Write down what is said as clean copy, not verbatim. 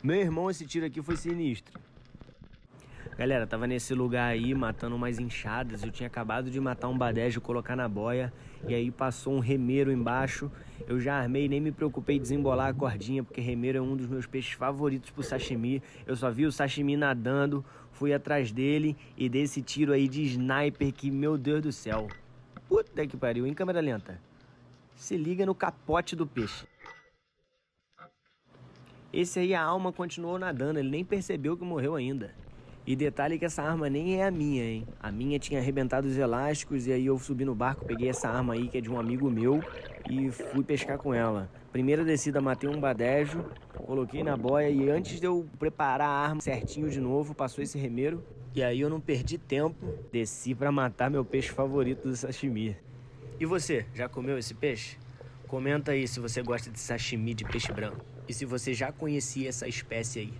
Meu irmão, esse tiro aqui foi sinistro. Galera, tava nesse lugar aí, matando umas enxadas. Eu tinha acabado de matar um badejo, colocar na boia. E aí passou um remeiro embaixo. Eu já armei, nem me preocupei em desembolar a cordinha, porque remeiro é um dos meus peixes favoritos pro sashimi. Eu só vi o sashimi nadando, fui atrás dele e dei esse tiro aí de sniper que, meu Deus do céu. Puta que pariu, em câmera lenta. Se liga no capote do peixe. Esse aí, a alma continuou nadando, ele nem percebeu que morreu ainda. E detalhe que essa arma nem é a minha, hein? A minha tinha arrebentado os elásticos e aí eu subi no barco, peguei essa arma aí que é de um amigo meu e fui pescar com ela. Primeira descida, matei um badejo, coloquei na boia e antes de eu preparar a arma certinho de novo, passou esse remeiro. E aí eu não perdi tempo, desci pra matar meu peixe favorito do sashimi. E você, já comeu esse peixe? Comenta aí se você gosta de sashimi de peixe branco. E se você já conhecia essa espécie aí.